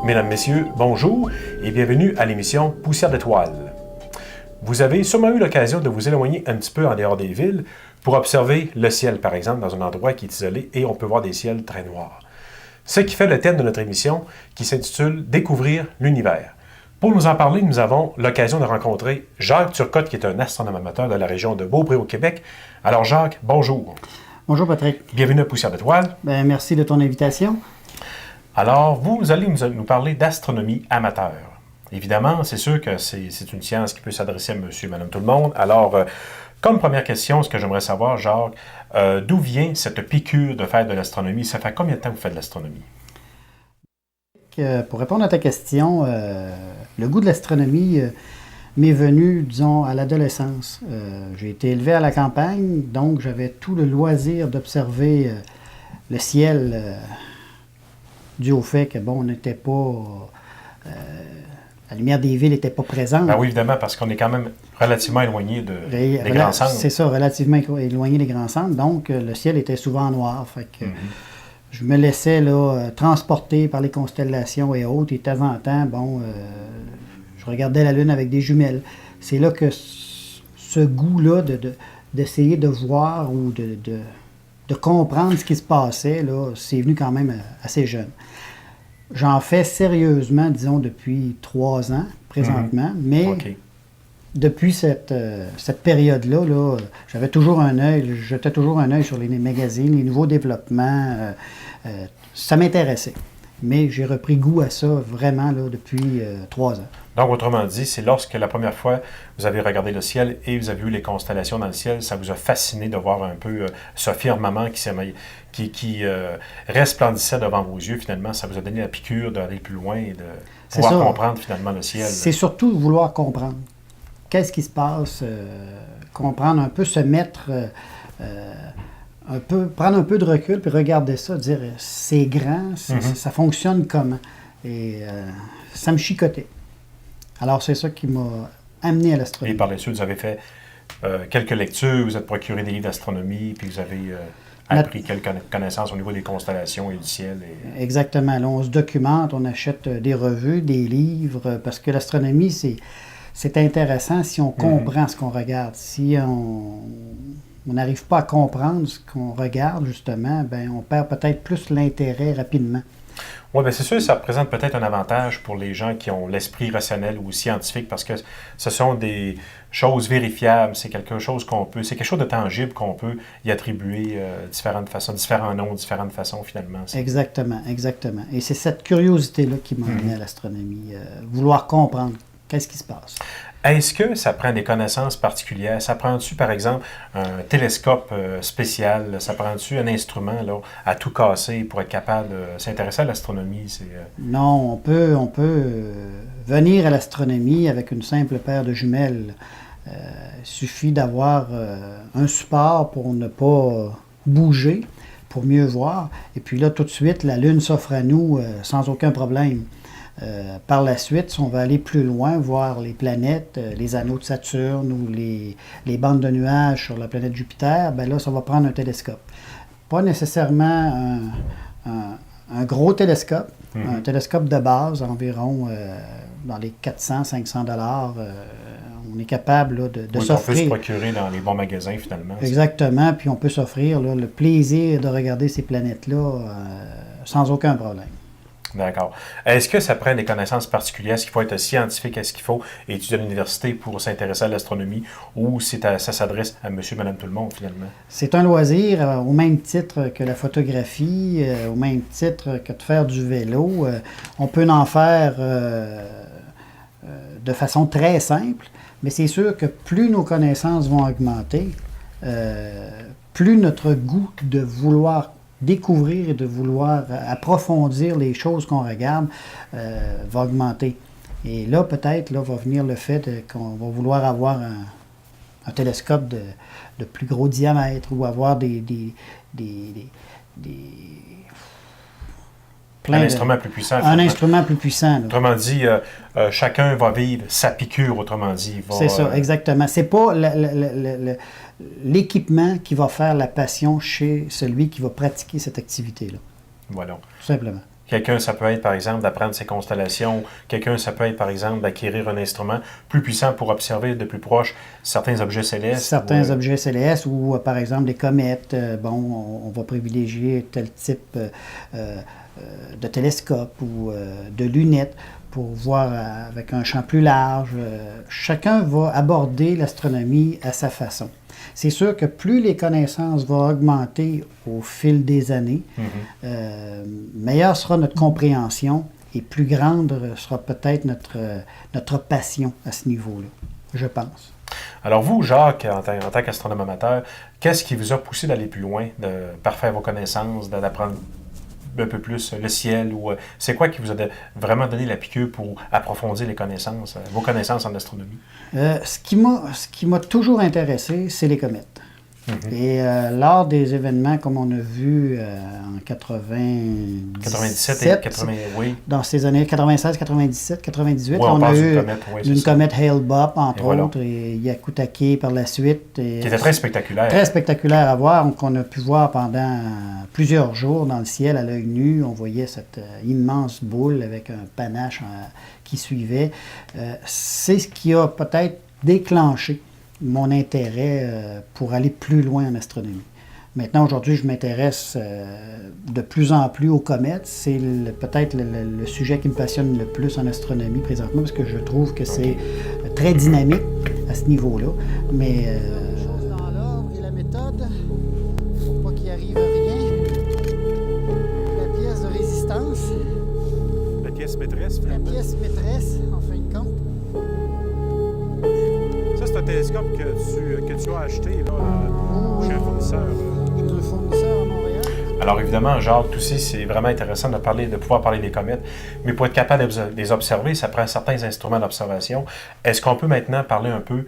Mesdames, Messieurs, bonjour et bienvenue à l'émission Poussière d'étoiles. Vous avez sûrement eu l'occasion de vous éloigner un petit peu en dehors des villes pour observer le ciel, par exemple, dans un endroit qui est isolé et on peut voir des ciels très noirs. Ce qui fait le thème de notre émission qui s'intitule « Découvrir l'univers ». Pour nous en parler, nous avons l'occasion de rencontrer Jacques Turcotte, qui est un astronome amateur de la région de Beaupré au Québec. Alors Jacques, bonjour. Bonjour Patrick. Bienvenue à Poussière d'étoiles. Merci de ton invitation. Alors, vous allez nous parler d'astronomie amateur. Évidemment, c'est sûr que c'est une science qui peut s'adresser à monsieur et madame tout le monde. Alors, comme première question, ce que j'aimerais savoir, Jacques, d'où vient cette piqûre de faire de l'astronomie? Ça fait combien de temps que vous faites de l'astronomie? Pour répondre à ta question, le goût de l'astronomie m'est venu, disons, à l'adolescence. J'ai été élevé à la campagne, donc j'avais tout le loisir d'observer le ciel dû au fait que, bon, on n'était pas... la lumière des villes n'était pas présente. Ben oui, évidemment, parce qu'on est quand même relativement éloigné des grands centres. C'est ça, relativement éloigné des grands centres. Donc, le ciel était souvent noir. Fait que je me laissais là, transporter par les constellations et autres. Et de temps en temps, bon, je regardais la Lune avec des jumelles. C'est là que ce goût-là d'essayer de voir ou de comprendre ce qui se passait, là, c'est venu quand même assez jeune. J'en fais sérieusement, disons, depuis 3 ans, présentement, mais depuis cette période-là, là, j'avais toujours un œil, je jetais toujours un œil sur les magazines, les nouveaux développements, ça m'intéressait. Mais j'ai repris goût à ça vraiment là, depuis 3 ans. Donc, autrement dit, c'est lorsque la première fois vous avez regardé le ciel et vous avez vu les constellations dans le ciel, ça vous a fasciné de voir un peu ce firmament qui resplendissait devant vos yeux. Finalement, ça vous a donné la piqûre d'aller plus loin et de pouvoir comprendre finalement le ciel. C'est surtout vouloir comprendre. Qu'est-ce qui se passe? Comprendre un peu, se mettre... prendre un peu de recul puis regarder ça, dire c'est grand, ça fonctionne comment. Et ça me chicotait. Alors c'est ça qui m'a amené à l'astronomie. Et par la suite, vous avez fait quelques lectures, vous êtes procuré des livres d'astronomie, puis vous avez appris quelques connaissances au niveau des constellations et du ciel. Exactement. Là, on se documente, on achète des revues, des livres, parce que l'astronomie, c'est intéressant si on comprend ce qu'on regarde. Si on n'arrive pas à comprendre ce qu'on regarde, justement, ben on perd peut-être plus l'intérêt rapidement. Oui, bien c'est sûr, ça représente peut-être un avantage pour les gens qui ont l'esprit rationnel ou scientifique parce que ce sont des choses vérifiables, c'est quelque chose c'est quelque chose de tangible qu'on peut y attribuer différentes façons, différents noms, différentes façons finalement. Exactement, exactement. Et c'est cette curiosité-là qui m'a amené à l'astronomie, vouloir comprendre qu'est-ce qui se passe. Est-ce que ça prend des connaissances particulières? Ça prend-tu, par exemple, un télescope spécial? Ça prend-tu un instrument là, à tout casser pour être capable de s'intéresser à l'astronomie? Non, on peut venir à l'astronomie avec une simple paire de jumelles. Il suffit d'avoir un support pour ne pas bouger, pour mieux voir. Et puis là, tout de suite, la Lune s'offre à nous sans aucun problème. Par la suite, si on va aller plus loin, voir les planètes, les anneaux de Saturne ou les bandes de nuages sur la planète Jupiter, ben là, ça va prendre un télescope. Pas nécessairement un gros télescope, un télescope de base, environ dans les 400-500 $. On est capable là, de s'offrir. On peut se procurer dans les bons magasins, finalement. Exactement, puis on peut s'offrir là, le plaisir de regarder ces planètes-là sans aucun problème. D'accord. Est-ce que ça prend des connaissances particulières? Est-ce qu'il faut être scientifique? Est-ce qu'il faut étudier à l'université pour s'intéresser à l'astronomie? Ou ça s'adresse à monsieur, madame, tout le monde, finalement? C'est un loisir au même titre que la photographie, au même titre que de faire du vélo. On peut en faire de façon très simple, mais c'est sûr que plus nos connaissances vont augmenter, plus notre goût de vouloir découvrir et de vouloir approfondir les choses qu'on regarde va augmenter. Et là, peut-être, va venir le fait qu'on va vouloir avoir un télescope de plus gros diamètre ou avoir un instrument plus puissant. Un instrument plus puissant. Là. Autrement dit, chacun va vivre sa piqûre, autrement dit. C'est ça, exactement. C'est pas l'équipement qui va faire la passion chez celui qui va pratiquer cette activité-là. Voilà. Tout simplement. Quelqu'un, ça peut être, par exemple, d'apprendre ses constellations. Quelqu'un, ça peut être, par exemple, d'acquérir un instrument plus puissant pour observer de plus proche certains objets célestes. Certains objets célestes ou, par exemple, des comètes. On va privilégier tel type de télescope ou de lunettes pour voir avec un champ plus large. Chacun va aborder l'astronomie à sa façon. C'est sûr que plus les connaissances vont augmenter au fil des années, meilleure sera notre compréhension et plus grande sera peut-être notre passion à ce niveau-là, je pense. Alors vous, Jacques, en tant qu'astronome amateur, qu'est-ce qui vous a poussé d'aller plus loin, de parfaire vos connaissances, d'apprendre un peu plus le ciel, ou c'est quoi qui vous a vraiment donné la piqûre pour approfondir les connaissances, vos connaissances en astronomie? Ce qui m'a toujours intéressé, c'est les comètes. Et lors des événements comme on a vu en 97 et 80, oui. Dans ces années 96, 97, 98, oui, on a eu une comète Hale-Bopp, entre autres, et Hyakutake par la suite. Qui était très spectaculaire. Très spectaculaire à voir, qu'on a pu voir pendant plusieurs jours dans le ciel à l'œil nu. On voyait cette immense boule avec un panache qui suivait. C'est ce qui a peut-être déclenché mon intérêt pour aller plus loin en astronomie. Maintenant, aujourd'hui, je m'intéresse de plus en plus aux comètes. C'est peut-être le sujet qui me passionne le plus en astronomie présentement, parce que je trouve que c'est très dynamique à ce niveau-là. Mais chose dans l'ordre et la méthode, pour pas qu'il arrive rien. La pièce de résistance. La pièce maîtresse, finalement. La pièce maîtresse, en fin de compte. C'est un télescope que tu as acheté là, chez un fournisseur. Chez un fournisseur à Montréal. Alors évidemment, Jacques, aussi, c'est vraiment intéressant de pouvoir parler des comètes, mais pour être capable de les observer, ça prend certains instruments d'observation. Est-ce qu'on peut maintenant parler un peu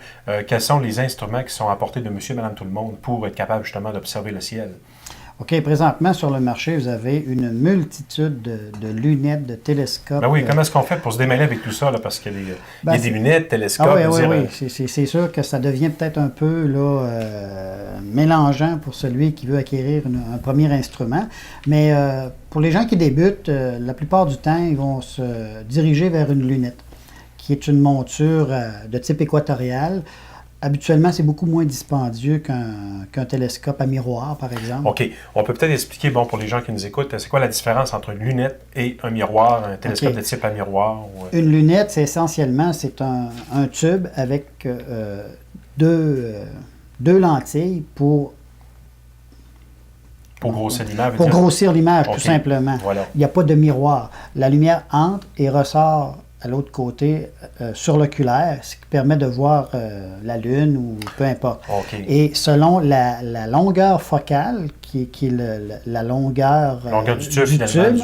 quels sont les instruments qui sont apportés de monsieur et madame tout le monde pour être capable justement d'observer le ciel? OK, présentement, sur le marché, vous avez une multitude de lunettes, de télescopes. Ben oui, comment est-ce qu'on fait pour se démêler avec tout ça, là, parce qu'il y a des lunettes, télescopes... Ah oui. C'est sûr que ça devient peut-être un peu mélangeant pour celui qui veut acquérir un premier instrument. Mais pour les gens qui débutent, la plupart du temps, ils vont se diriger vers une lunette, qui est une monture de type équatorial. Habituellement, c'est beaucoup moins dispendieux qu'un télescope à miroir, par exemple. OK. On peut peut-être expliquer, pour les gens qui nous écoutent, c'est quoi la différence entre une lunette et un miroir, un télescope de type à miroir? Une lunette, c'est essentiellement un tube avec deux lentilles pour grossir l'image? Pour grossir l'image, tout simplement. Voilà. Il n'y a pas de miroir. La lumière entre et ressort à l'autre côté sur l'oculaire, ce qui permet de voir la Lune ou peu importe. Okay. Et selon la longueur focale, qui est la longueur du tube,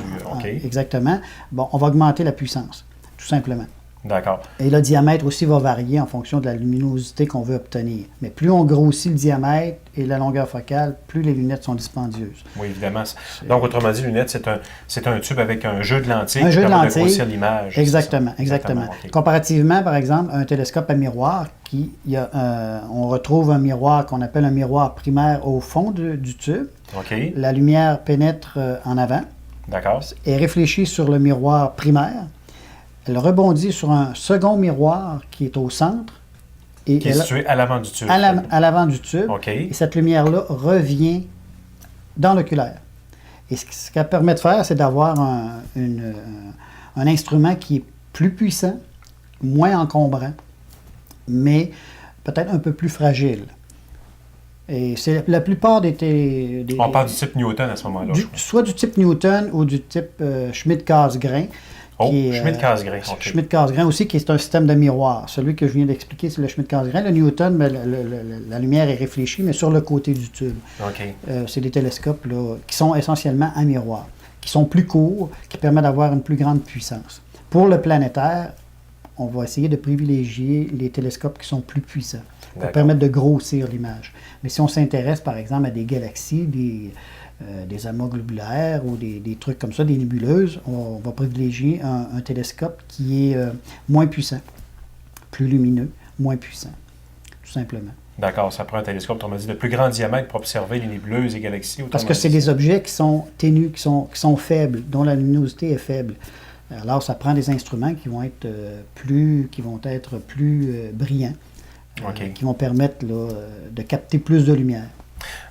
exactement, on va augmenter la puissance, tout simplement. D'accord. Et le diamètre aussi va varier en fonction de la luminosité qu'on veut obtenir. Mais plus on grossit le diamètre et la longueur focale, plus les lunettes sont dispendieuses. Oui, évidemment. Donc, autrement dit, lunette, c'est un tube avec un jeu de lentilles qui permet de grossir l'image. Exactement. Okay. Comparativement, par exemple, à un télescope à miroir, on retrouve un miroir qu'on appelle un miroir primaire au fond du tube. Okay. La lumière pénètre en avant. D'accord. Et réfléchit sur le miroir primaire. Elle rebondit sur un second miroir qui est au centre. Et qui est situé à l'avant du tube. À l'avant du tube. Okay. Et cette lumière-là revient dans l'oculaire. Et ce qu'elle permet de faire, c'est d'avoir un instrument qui est plus puissant, moins encombrant, mais peut-être un peu plus fragile. Et c'est la plupart des on parle du type Newton à ce moment-là. Soit du type Newton ou du type Schmidt-Cassegrain. Schmidt-Cassegrain. Okay. Schmidt-Cassegrain aussi, qui est un système de miroir. Celui que je viens d'expliquer, c'est le Schmidt-Cassegrain. Le Newton, la lumière est réfléchie, mais sur le côté du tube. Okay. C'est des télescopes là, qui sont essentiellement à miroir, qui sont plus courts, qui permettent d'avoir une plus grande puissance. Pour le planétaire, on va essayer de privilégier les télescopes qui sont plus puissants pour permettre de grossir l'image. Mais si on s'intéresse, par exemple, à des galaxies, des amas globulaires ou des trucs comme ça, des nébuleuses, on va privilégier un télescope qui est moins puissant, plus lumineux, moins puissant, tout simplement. D'accord, ça prend un télescope, on m'a dit, de plus grand diamètre pour observer les nébuleuses et galaxies. Parce que c'est des objets qui sont ténus, qui sont faibles, dont la luminosité est faible. Alors, ça prend des instruments qui vont être plus brillants, qui vont permettre là, de capter plus de lumière.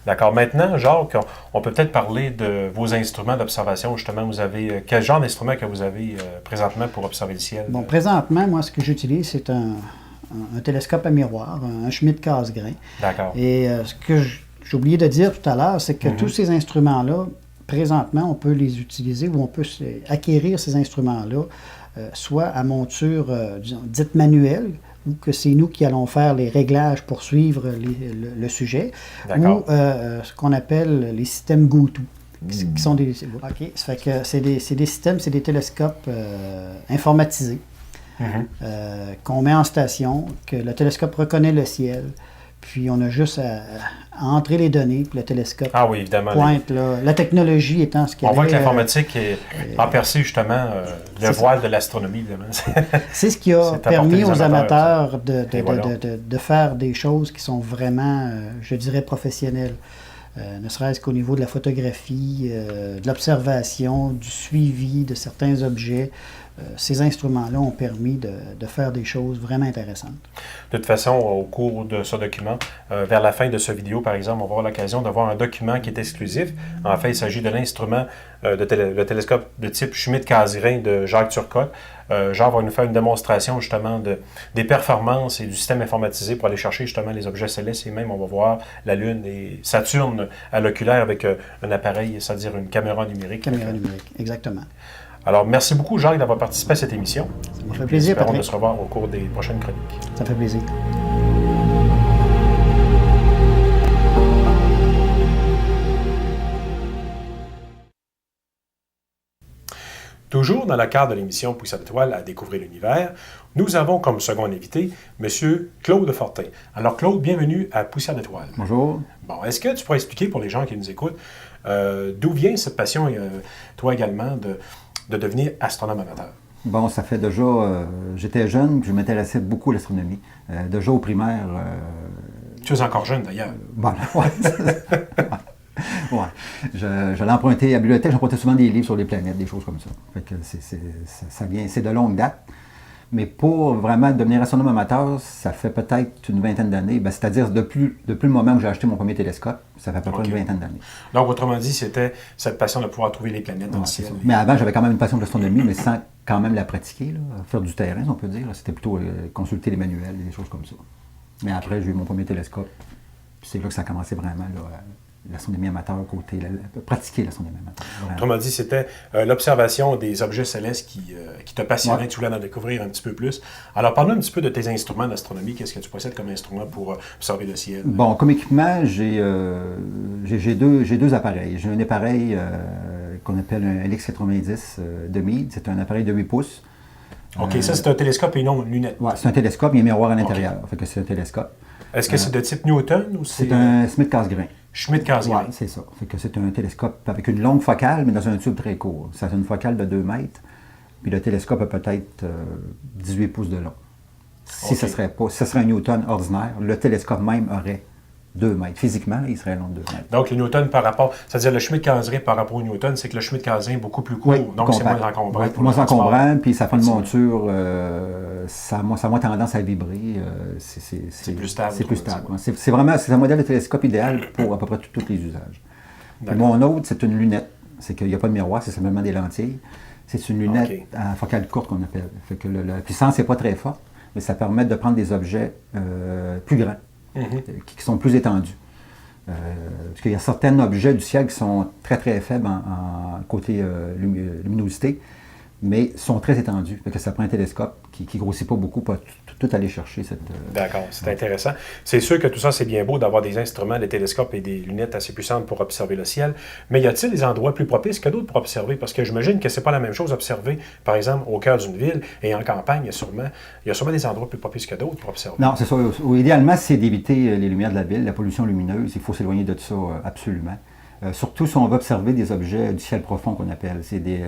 D'accord. Maintenant, Jacques, on peut peut-être parler de vos instruments d'observation. Justement, vous avez quel genre d'instrument que vous avez présentement pour observer le ciel? Bon, présentement, moi, ce que j'utilise, c'est un télescope à miroir, un Schmidt-Cassegrain. D'accord. Et ce que j'ai oublié de dire tout à l'heure, c'est que tous ces instruments-là, présentement, on peut les utiliser ou on peut acquérir ces instruments-là, soit à monture dite manuelle, ou que c'est nous qui allons faire les réglages pour suivre le sujet, ou ce qu'on appelle les systèmes GoTo, qui sont des... OK, ça fait que c'est des systèmes, c'est des télescopes informatisés qu'on met en station, que le télescope reconnaît le ciel, puis on a juste à entrer les données, puis le télescope pointe. Là, la technologie étant ce qu'elle est. On voit que l'informatique a percé justement le voile de l'astronomie, évidemment. C'est ce qui a permis aux amateurs de faire des choses qui sont vraiment, je dirais, professionnelles. Ne serait-ce qu'au niveau de la photographie, de l'observation, du suivi de certains objets. Ces instruments-là ont permis de faire des choses vraiment intéressantes. De toute façon, au cours de ce document, vers la fin de cette vidéo, par exemple, on va avoir l'occasion de voir un document qui est exclusif. En fait, il s'agit de l'instrument, le télescope de type Schmidt-Cassegrain de Jacques Turcotte. Jacques va nous faire une démonstration justement des performances et du système informatisé pour aller chercher justement les objets célestes. Et même, on va voir la Lune et Saturne à l'oculaire avec un appareil, c'est-à-dire une caméra numérique. Caméra numérique, exactement. Alors, merci beaucoup, Jacques, d'avoir participé à cette émission. Ça me fait plaisir, Patrick. Patrick. De se revoir au cours des prochaines chroniques. Ça fait plaisir. Toujours dans le cadre de l'émission Poussière d'étoiles à découvrir l'univers, nous avons comme second invité M. Claude Fortin. Alors, Claude, bienvenue à Poussière d'étoiles. Bonjour. Bon, est-ce que tu pourrais expliquer pour les gens qui nous écoutent d'où vient cette passion, toi également, de devenir astronome amateur? Bon, ça fait déjà... j'étais jeune, puis je m'intéressais beaucoup à l'astronomie. Déjà au primaire... Tu es encore jeune, d'ailleurs. Bon, ouais. Ouais. J'allais emprunter à la bibliothèque, j'empruntais souvent des livres sur les planètes, des choses comme ça. Fait que ça vient, c'est de longue date. Mais pour vraiment devenir astronome amateur, ça fait peut-être une vingtaine d'années. Ben, c'est-à-dire depuis le moment où j'ai acheté mon premier télescope, ça fait à peu près une vingtaine d'années. Donc, autrement dit, c'était cette passion de pouvoir trouver les planètes dans le ciel. Mais avant, j'avais quand même une passion de l'astronomie, mais sans quand même la pratiquer, là, faire du terrain, on peut dire. C'était plutôt consulter les manuels, des choses comme ça. Mais après, j'ai eu mon premier télescope. C'est là que ça a commencé vraiment, l'astronomie amateur côté, pratiquer l'astronomie amateur. Vraiment. Autrement dit, c'était l'observation des objets célestes qui te passionnait, tu voulais en découvrir un petit peu plus. Alors, parle-nous un petit peu de tes instruments d'astronomie. Qu'est-ce que tu possèdes comme instrument pour observer le ciel? Bon, comme équipement, j'ai deux appareils. J'ai un appareil qu'on appelle un LX90 de Meade. C'est un appareil de 8 pouces. OK, ça, c'est un télescope et non une lunette. Oui, c'est un télescope, il y a un miroir à l'intérieur. Fait que c'est un télescope. Est-ce que c'est de type Newton ou c'est un Schmidt-Cassegrain. Schmidt-Cassegrain. Oui, c'est ça. Fait que c'est un télescope avec une longue focale, mais dans un tube très court. Ça a une focale de 2 mètres, puis le télescope a peut-être 18 pouces de long. Si ce serait un Newton ordinaire, le télescope même aurait 2 mètres. Physiquement, il serait long de 2 mètres. Donc, le Newton par rapport, c'est-à-dire le Schmidt-Cassegrain par rapport au Newton, c'est que le Schmidt-Cassegrain est beaucoup plus court, donc c'est moins encombrant. Oui, moins encombrant, puis ça fait une monture, ça a moins tendance à vibrer. C'est plus stable. C'est plus stable. C'est un modèle de télescope idéal pour à peu près tous les usages. Puis mon autre, c'est une lunette. C'est qu'il n'y a pas de miroir, c'est simplement des lentilles. C'est une lunette à focale courte qu'on appelle. Fait que la puissance n'est pas très forte, mais ça permet de prendre des objets plus grands. Qui sont plus étendus. Parce qu'il y a certains objets du ciel qui sont très très faibles en côté luminosité, mais sont très étendus. Donc ça prend un télescope qui ne grossit pas beaucoup pour tout aller chercher. D'accord, c'est intéressant. C'est sûr que tout ça, c'est bien beau d'avoir des instruments, des télescopes et des lunettes assez puissantes pour observer le ciel, mais y a-t-il des endroits plus propices que d'autres pour observer? Parce que j'imagine que c'est pas la même chose observer, par exemple, au cœur d'une ville et en campagne, il y a sûrement des endroits plus propices que d'autres pour observer. Non, c'est ça. Idéalement, c'est d'éviter les lumières de la ville, la pollution lumineuse. Il faut s'éloigner de ça absolument. Surtout si on va observer des objets du ciel profond qu'on appelle. C'est des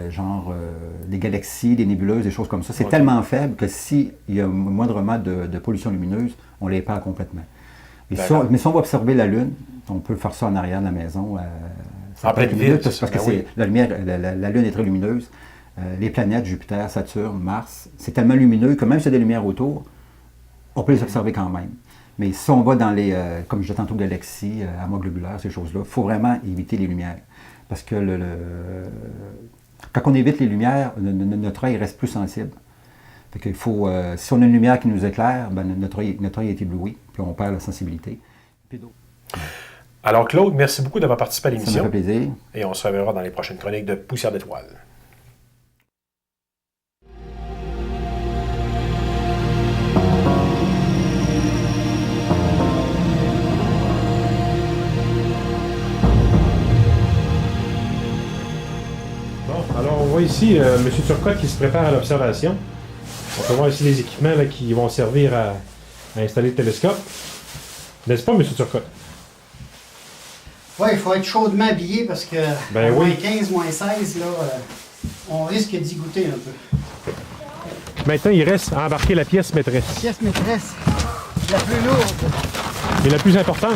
des galaxies, des nébuleuses, des choses comme ça. C'est tellement faible que s'il y a moindrement de pollution lumineuse, on les perd complètement. Mais si on va observer la Lune, on peut faire ça en arrière de la maison. En pleine ville, parce que la lumière, la Lune est très lumineuse. Les planètes, Jupiter, Saturne, Mars, c'est tellement lumineux que même s'il y a des lumières autour, on peut les observer quand même. Mais si on va dans les, comme je disais tantôt, galaxies, amas globulaires, ces choses-là, il faut vraiment éviter les lumières. Parce que quand on évite les lumières, notre œil reste plus sensible. Fait qu'il faut, si on a une lumière qui nous éclaire, ben, notre œil est ébloui, puis on perd la sensibilité. Alors Claude, merci beaucoup d'avoir participé à Ça l'émission. me fait plaisir. Et on se reverra dans les prochaines chroniques de Poussière d'étoiles. Bon, alors on voit ici M. Turcotte qui se prépare à l'observation. On peut voir ici les équipements là, qui vont servir à installer le télescope. N'est-ce pas, M. Turcotte? Oui, il faut être chaudement habillé parce que Ben moins oui. 15, moins 16, là, on risque d'y goûter un peu. Maintenant, il reste à embarquer la pièce maîtresse. Pièce maîtresse, la plus lourde, Et la plus importante.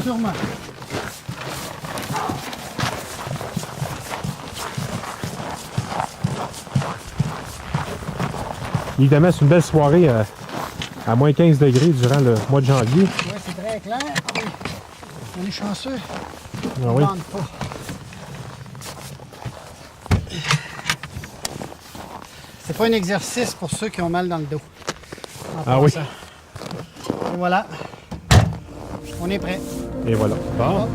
sûrement. Évidemment, c'est une belle soirée à moins 15 degrés durant le mois de janvier. Oui, c'est très clair. On est chanceux. Ah On oui. ne bande pas. C'est pas un exercice pour ceux qui ont mal dans le dos. En Ah oui. passant. Et voilà. On est prêt. Et voilà. Bon.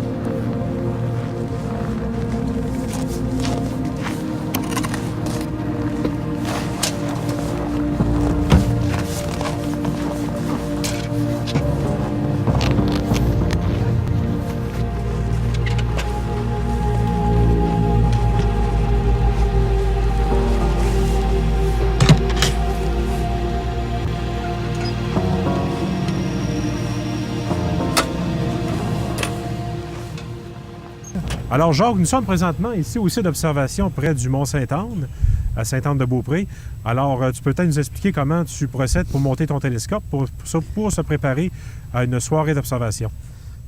Alors, Jacques, nous sommes présentement ici au site d'observation près du Mont-Sainte-Anne, à Sainte-Anne-de-Beaupré. Alors, tu peux peut-être nous expliquer comment tu procèdes pour monter ton télescope pour se préparer à une soirée d'observation.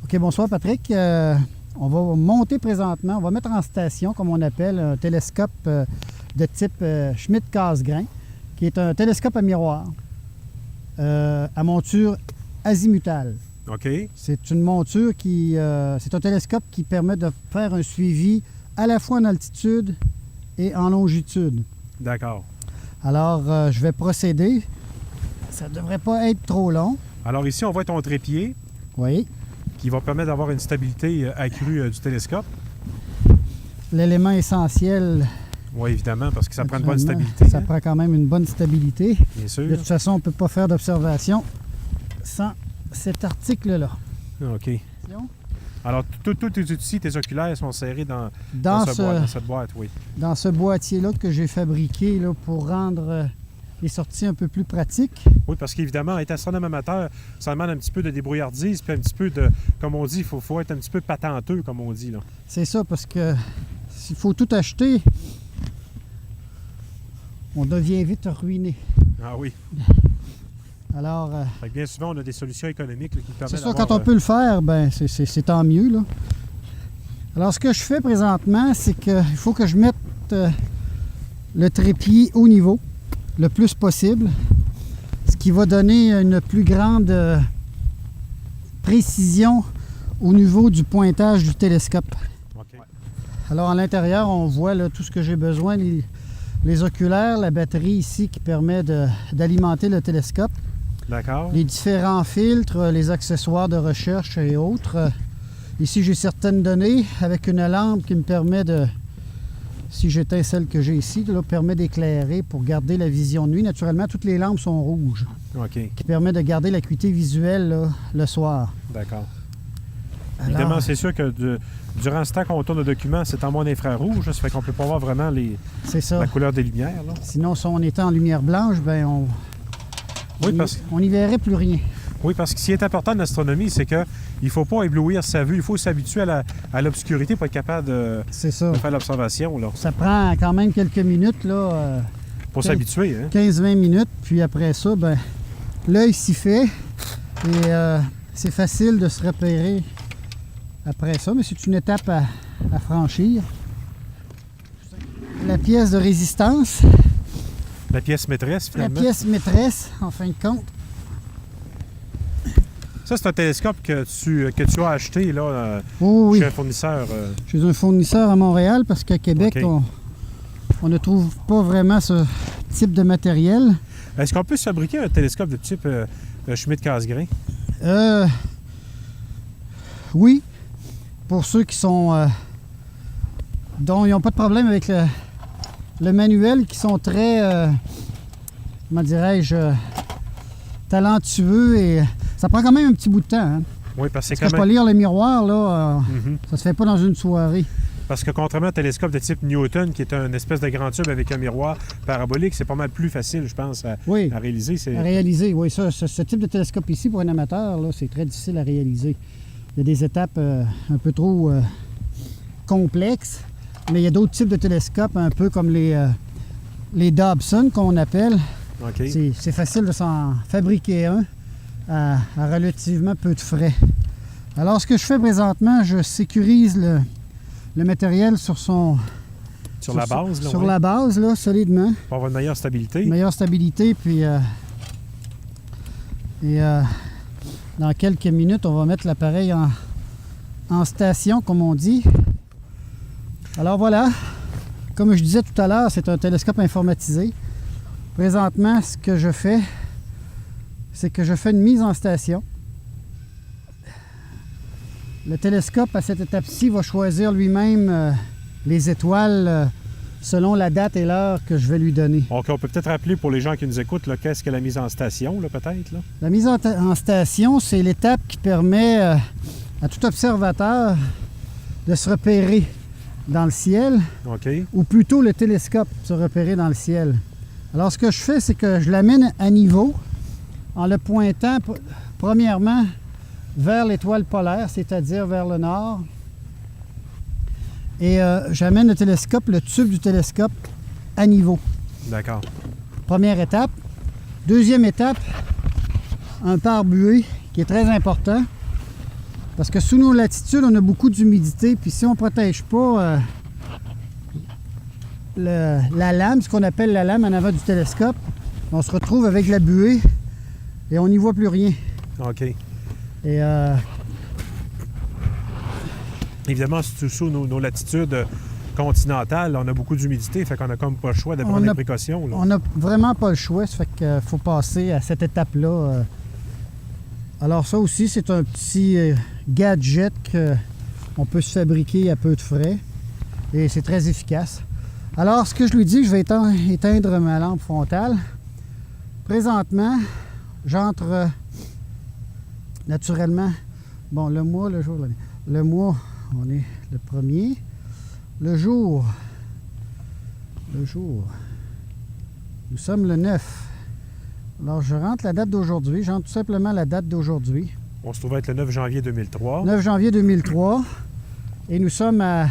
OK, bonsoir Patrick. On va monter présentement, on va mettre en station, comme on appelle, un télescope de type Schmidt-Cassegrain, qui est un télescope à miroir à monture azimutale. OK? C'est une monture c'est un télescope qui permet de faire un suivi à la fois en altitude et en longitude. D'accord. Alors, je vais procéder. Ça ne devrait pas être trop long. Alors ici, on voit ton trépied Oui. qui va permettre d'avoir une stabilité accrue du télescope. L'élément essentiel. Oui, évidemment, parce que ça prend une bonne naturellement, stabilité. Ça hein, prend quand même une bonne stabilité. Bien De sûr. toute façon, on ne peut pas faire d'observation sans cet article-là. OK. Alors, tous tes outils, tes oculaires sont serrés dans cette boîte, oui. Dans ce boîtier-là que j'ai fabriqué là, pour rendre les sorties un peu plus pratiques. Oui, parce qu'évidemment, être astronome amateur, ça demande un petit peu de débrouillardise, puis un petit peu de, comme on dit, il faut être un petit peu patenteux, comme on dit, là. C'est ça, parce que s'il faut tout acheter, on devient vite ruiné. Ah oui. Alors, Fait que bien souvent, on a des solutions économiques là, qui permettent c'est ça, d'avoir, quand on peut le faire, ben c'est tant mieux. Là. Alors, ce que je fais présentement, c'est qu'il faut que je mette le trépied au niveau, le plus possible, ce qui va donner une plus grande précision au niveau du pointage du télescope. OK. Alors, à l'intérieur, on voit là, tout ce que j'ai besoin, les oculaires, la batterie ici qui permet d'alimenter le télescope, D'accord. les différents filtres, les accessoires de recherche et autres. Ici, j'ai certaines données avec une lampe qui me permet de, si j'éteins celle que j'ai ici, là, permet d'éclairer pour garder la vision de nuit. Naturellement, toutes les lampes sont rouges, OK. qui permet de garder l'acuité visuelle là, le soir. D'accord. Alors, Évidemment, c'est sûr que durant ce temps qu'on tourne le document, c'est en mode infrarouge, là, ça fait qu'on ne peut pas voir vraiment c'est ça. la couleur des lumières, là. Sinon, si on était en lumière blanche, ben Oui, parce, on n'y verrait plus rien. oui, parce que ce qui est important en astronomie, c'est qu'il ne faut pas éblouir sa vue, il faut s'habituer à l'obscurité pour être capable de C'est ça. faire l'observation, là. Ça prend quand même quelques minutes, là, Pour s'habituer, hein. 15-20 minutes. Puis après ça, ben, l'œil s'y fait. Et c'est facile de se repérer après ça, mais c'est une étape à franchir. La pièce de résistance. La pièce maîtresse, La finalement. pièce maîtresse, en fin de compte. Ça, c'est un télescope que tu as acheté là, Oh oui, chez un fournisseur. chez un fournisseur à Montréal, parce qu'à Québec, OK. on ne trouve pas vraiment ce type de matériel. Est-ce qu'on peut se fabriquer un télescope de type Schmidt-Cassegrain? Oui, pour ceux qui sont... dont ils n'ont pas de problème avec le manuel, qui sont très, comment dirais-je, talentueux, et ça prend quand même un petit bout de temps. Hein. Oui, parce que c'est Parce que quand je peux même... lire le miroir, là, Mhm. ça se fait pas dans une soirée. Parce que contrairement à un télescope de type Newton, qui est un espèce de grand tube avec un miroir parabolique, c'est pas mal plus facile, je pense, Oui, à réaliser. à réaliser. Oui, ça, ce type de télescope ici, pour un amateur, là, c'est très difficile à réaliser. Il y a des étapes un peu trop complexes, mais il y a d'autres types de télescopes, un peu comme les Dobson, qu'on appelle. OK. C'est facile de s'en fabriquer un à relativement peu de frais. Alors, ce que je fais présentement, je sécurise le matériel sur La base, là, sur ouais, la base, là, solidement. pour avoir une meilleure stabilité. Une meilleure stabilité, puis dans quelques minutes, on va mettre l'appareil en station, comme on dit. Alors voilà, comme je disais tout à l'heure, c'est un télescope informatisé. Présentement, ce que je fais, c'est que je fais une mise en station. Le télescope, à cette étape-ci, va choisir lui-même les étoiles selon la date et l'heure que je vais lui donner. Donc, on peut peut-être rappeler pour les gens qui nous écoutent, là, qu'est-ce que la mise en station, là, peut-être? Là? La mise en station, c'est l'étape qui permet à tout observateur de se repérer dans le ciel, OK. ou plutôt le télescope se repérer dans le ciel. Alors, ce que je fais, c'est que je l'amène à niveau en le pointant, premièrement, vers l'étoile polaire, c'est-à-dire vers le nord. Et j'amène le télescope, le tube du télescope, à niveau. D'accord. Première étape. Deuxième étape, un pare-buée qui est très important. Parce que sous nos latitudes, on a beaucoup d'humidité. Puis si on ne protège pas la lame, ce qu'on appelle la lame en avant du télescope, on se retrouve avec la buée et on n'y voit plus rien. OK. Et Évidemment, sous nos latitudes continentales, on a beaucoup d'humidité, fait qu'on n'a comme pas le choix de prendre des précautions. Là. On n'a vraiment pas le choix, ça fait qu'il faut passer à cette étape-là. Alors ça aussi, c'est un petit gadget qu'on peut se fabriquer à peu de frais et c'est très efficace. Alors, ce que je lui dis, je vais éteindre ma lampe frontale. Présentement, j'entre naturellement, bon, le mois, le jour, le mois, on est le 1er. Le jour, nous sommes le 9. Alors, je rentre la date d'aujourd'hui. J'entre tout simplement la date d'aujourd'hui. On se trouve être le 9 janvier 2003. 9 janvier 2003. Et nous sommes à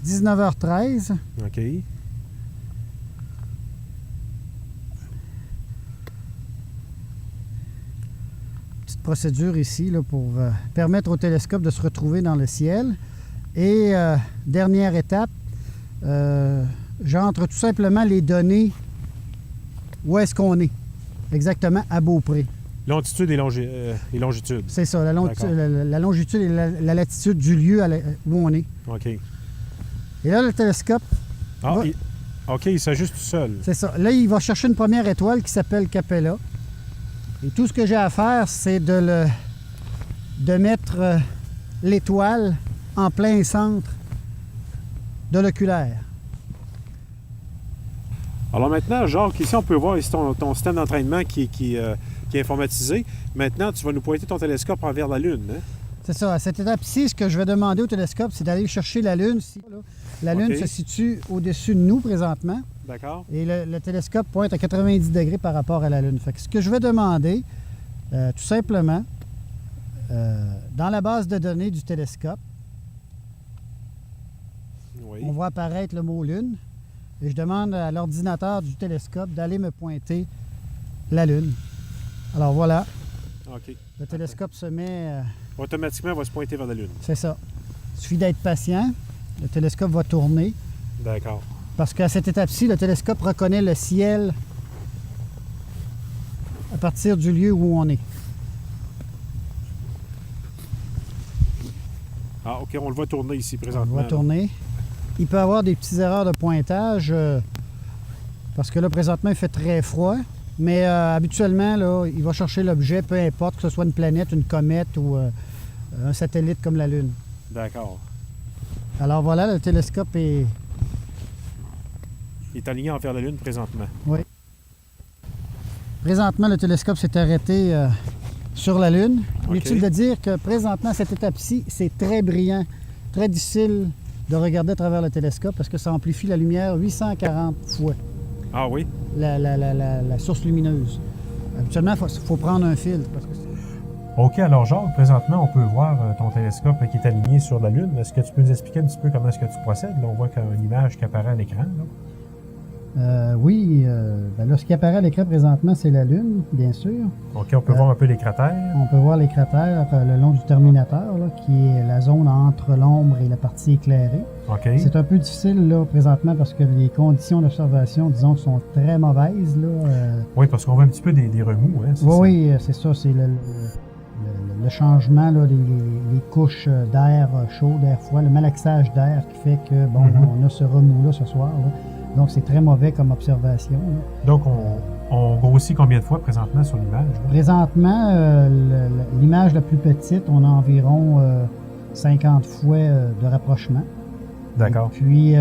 19h13. OK. Petite procédure ici là, pour permettre au télescope de se retrouver dans le ciel. Et dernière étape, j'entre tout simplement les données où est-ce qu'on est. Exactement, à Beaupré. Longitude et longitude. C'est ça, la longitude et la latitude du lieu où on est. OK. Et là, le télescope, Ah, va- OK, il s'ajuste tout seul. c'est ça. Là, il va chercher une première étoile qui s'appelle Capella. Et tout ce que j'ai à faire, c'est de mettre l'étoile en plein centre de l'oculaire. Alors maintenant, Jacques, ici, on peut voir ici ton système d'entraînement qui est informatisé. Maintenant, tu vas nous pointer ton télescope envers la Lune. Hein? C'est ça. À cette étape-ci, ce que je vais demander au télescope, c'est d'aller chercher la Lune. La Lune OK. se situe au-dessus de nous présentement. D'accord? Et le télescope pointe à 90 degrés par rapport à la Lune. Fait que ce que je vais demander, tout simplement, dans la base de données du télescope, Oui. on voit apparaître le mot Lune. Et je demande à l'ordinateur du télescope d'aller me pointer la Lune. Alors voilà. OK. Le télescope se met... Automatiquement, il va se pointer vers la Lune. c'est ça. Il suffit d'être patient. Le télescope va tourner. D'accord. Parce qu'à cette étape-ci, le télescope reconnaît le ciel à partir du lieu où on est. Ah, OK, on le voit tourner ici On présentement. va tourner. Il peut y avoir des petites erreurs de pointage parce que là, présentement, il fait très froid. Mais habituellement, là, il va chercher l'objet, peu importe que ce soit une planète, une comète ou un satellite comme la Lune. D'accord. Alors voilà, le télescope est... Il est aligné envers la Lune présentement. Oui. Présentement, le télescope s'est arrêté sur la Lune. Inutile de dire que présentement, à cette étape-ci, c'est très brillant, très difficile de regarder à travers le télescope parce que ça amplifie la lumière 840 fois Ah oui? la source lumineuse. Habituellement, il faut prendre un filtre. Parce que OK, alors Jacques, présentement, on peut voir ton télescope qui est aligné sur la Lune. Est-ce que tu peux nous expliquer un petit peu comment est-ce que tu procèdes? Là, on voit qu'il y a une image qui apparaît à l'écran. Là. oui, ben là, ce qui apparaît à l'écran présentement, c'est la Lune, bien sûr. OK, on peut voir un peu les cratères. On peut voir les cratères le long du terminateur, là, qui est la zone entre l'ombre et la partie éclairée. OK. C'est un peu difficile là, présentement parce que les conditions d'observation, disons, sont très mauvaises. Là, Oui, parce qu'on voit un petit peu des remous. Hein, c'est ça? oui, c'est ça. C'est le changement, là, les couches d'air chaud, d'air froid, le malaxage d'air qui fait que, bon, on a ce remous-là ce soir. Là. Donc, c'est très mauvais comme observation. Là. Donc, on grossit combien de fois présentement sur l'image? Là? Présentement, l'image la plus petite, on a environ 50 fois de rapprochement. D'accord. Et puis,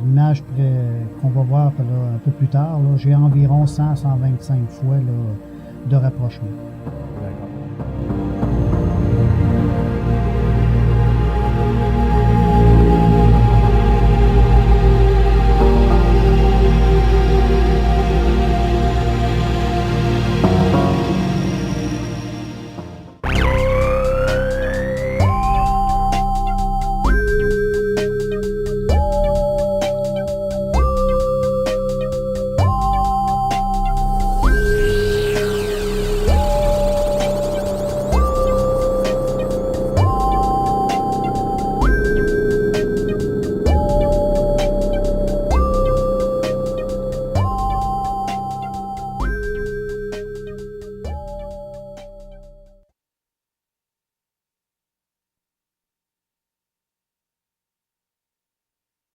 l'image qu'on va voir là, un peu plus tard, j'ai environ 100-125 fois là, de rapprochement.